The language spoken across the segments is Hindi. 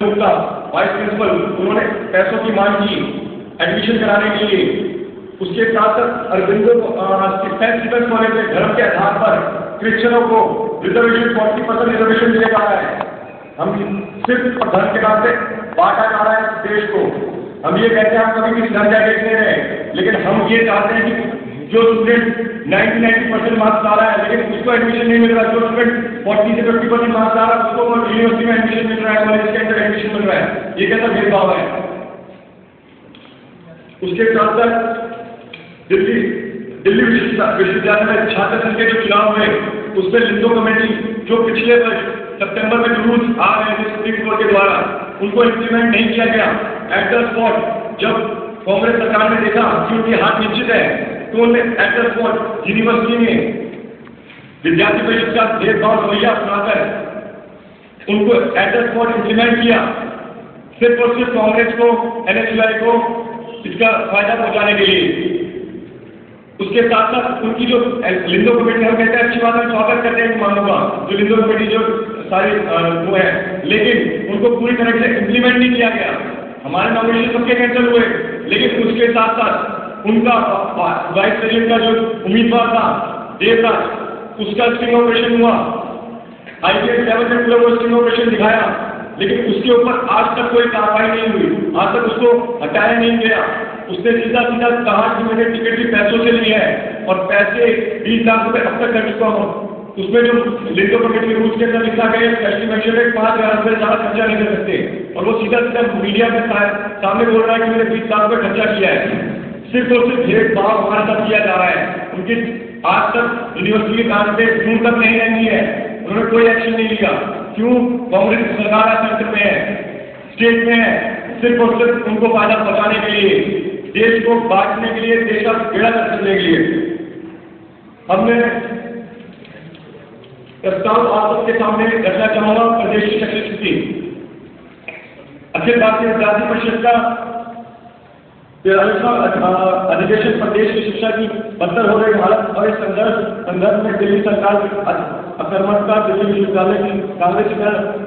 का वाइस प्रिंसिपल उन्होंने पैसों की मांग की एडमिशन कराने के लिए। उसके साथ साथ अरविंदो सेंट स्टीफेंस कॉलेज में धर्म के आधार पर क्रिश्चियनों को रिजर्वेशन 40% रिजर्वेशन दिया जा रहा है। हम सिर्फ धर्म के नाम पे बांटा जा रहा है देश को। हम ये कहते हैं हम कभी किसी धर्म का देख नहीं रहे, लेकिन हम ये चाहते हैं कि जो स्टूडेंट 90% मार्क्स ला रहा है लेकिन उसको एडमिशन नहीं मिल रहा, जो स्टूडेंट 40 से 50% मार्क्स ला रहा है उसको यूनिवर्सिटी में एडमिशन मिल रहा है, कॉलेज के अंदर एडमिशन मिल रहा है। ये कैसा भेदभाव है। उसके साथ साथ दिल्ली विश्वविद्यालय में छात्र संघ के जो चुनाव हुए उसमें लिंदो कमेटी जो पिछले वर्ष सितंबर में रूल्स आ रहे हैं सुप्रीम कोर्ट के द्वारा उनको इम्प्लीमेंट नहीं किया गया। एट द स्पॉट जब कांग्रेस सरकार ने देखा कि उनके हाथ निश्चित है तो उन्होंने एट द स्पॉट यूनिवर्सिटी में विद्यार्थी परिषद का भेदभाव रवैया अपनाकर उनको एट द स्पॉट इम्प्लीमेंट किया, सिर्फ और सिर्फ कांग्रेस को NSUI को इसका फायदा पहुंचाने के लिए। उसके साथ साथ उनकी जो लिंदो कमेटी हम कहते हैं अच्छी बात है, स्वागत करते हैं मानों का जो लिंदो कमेटी जो सारी वो है, लेकिन उनको पूरी तरह से इम्प्लीमेंट नहीं किया गया। हमारे नॉमिनेशन सबके कैंसिल हुए, लेकिन उसके साथ साथ उनका वाइस प्रेसिडेंट का जो उम्मीदवार था देवराज उसका स्टिंग ऑपरेशन हुआ। IPS 7 में पूरा वो स्टिंग ऑपरेशन दिखाया, लेकिन उसके ऊपर आज तक कोई कार्रवाई नहीं हुई, आज तक उसको हटाया नहीं गया। उसने सीधा सीधा कहा कि मैंने टिकट भी पैसों से ली है और पैसे 20 लाख रुपए अब तक कर चुका हूँ। उसमें जो लिंदो कमेटी रूल्स के अंदर लिखा गया स्पेशली मेंशन है 5,000 रुपए ज्यादा खर्चा नहीं कर सकते, और वो सीधा सीधा मीडिया के सामने बोल रहा है कि मैंने 20 लाख रुपए खर्चा किया है। सिर्फ और सिर्फ भेदभाव हमारे साथ किया जा रहा है। उनकी आज तक यूनिवर्सिटी के काम पे जून तक नहीं रहनी है, उन्होंने कोई एक्शन नहीं लिया। क्यों? कांग्रेस सरकार सेंटर में है, स्टेट में है, सिर्फ और सिर्फ उनको फायदा पहुंचाने के लिए, देश को बांटने के लिए, देश का बेड़ा कर करने के लिए। हमने प्रस्ताव आप सबके सामने रखना चाहूंगा प्रदेश की शैक्षिक स्थिति। अखिल भारतीय विद्यार्थी परिषद का 43वां अधिवेशन प्रदेश की शिक्षा की बदतर हो रही हालत और इस संदर्भ में दिल्ली सरकार की अकर्मकता दिल्ली विश्वविद्यालय की कांग्रेस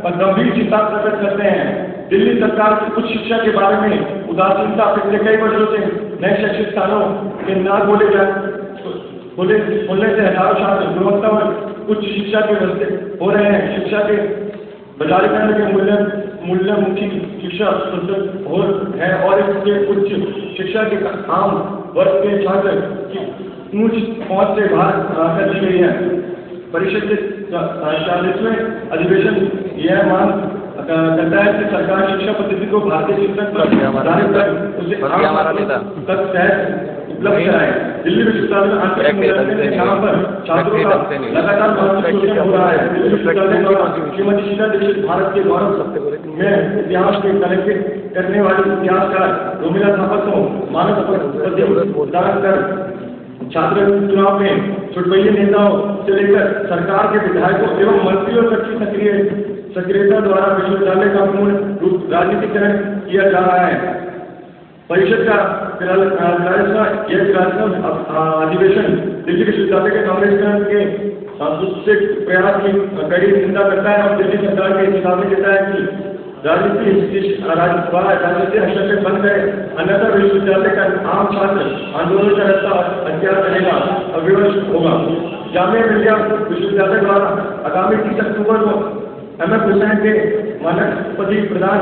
पर गंभीर चिंता प्रकट करते हैं। दिल्ली सरकार की उच्च शिक्षा के बारे में उदासीनता पिछले कई वर्षों से नए शैक्षिक स्थानों के न खोलने से हजारों छात्र गुणवत्ता और उच्च शिक्षा के रास्ते हो रहे हैं। शिक्षा के बाजारीकरण के मूल्यमुखी शिक्षा हो है और इसके उच्च शिक्षा के आम वर्ग के छात्र की ऊंच पहुंच से बाहर कर दी गई है। परिषद के 40वें अधिवेशन यह मांग करता है कि सरकार शिक्षा पद्धति को भारतीय शिक्षण पर आधारित कर उसे तक सहज उपलब्ध कराए। दिल्ली विश्वविद्यालय में यहाँ पर छात्रों का लगातार मानसिक शोषण हो रहा है। दिल्ली विश्वविद्यालय द्वारा श्रीमती शीला दीक्षित भारत के गौरव में इतिहास के कलेक्ट करने वाली इतिहासकार रोमिला थापा को मानव प्रदान कर छात्र चुनाव में छुटभइये नेताओं से लेकर सरकार के विधायकों एवं मंत्रियों तक की सक्रियता द्वारा विश्वविद्यालय का पूर्ण रूप राजनीतिकरण किया जा रहा है। परिषद का 43वां अधिवेशन दिल्ली विश्वविद्यालय के कांग्रेस के प्रयास की कड़ी निंदा करता है और दिल्ली सरकार के चेतावनी देता है कि राजनीति हस्तक्षेप बंद करे, अन्यथा विश्वविद्यालय का आम छात्र आंदोलन का रास्ता अख्तियार करेगा और विवश होगा। जामिया मिलिया विश्वविद्यालय द्वारा आगामी 30 अक्टूबर को MS हुसैन के मानद पद प्रदान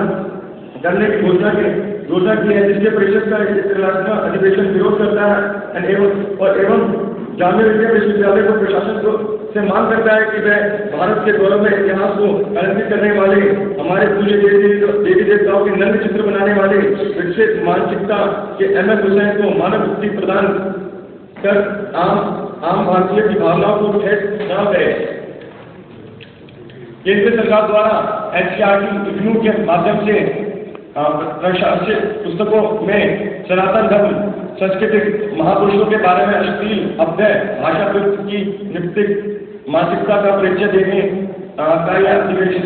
करने की घोषणा की है, जिसके परिषद का 43वां अधिवेशन विरोध करता है एवं जामिया मिलिया विश्वविद्यालय को प्रशासन से मांग करता है कि वह भारत के गौरव में इतिहास को कलंकित करने वाले हमारे पूज्य देवी देवताओं के नग्न चित्र बनाने वाले विकसित मानसिकता के MS हुसैन को मानव मुक्ति प्रदान कर आम भारतीय की भावनाओं को ठेस न करे। केंद्र सरकार द्वारा NCERT के माध्यम से प्रशासित पुस्तकों में सनातन धर्म सांस्कृतिक महापुरुषों के बारे में अश्लील अभ्यय भाषा की नैतिक मानसिकता का परिचय देने का यह अधिवेशन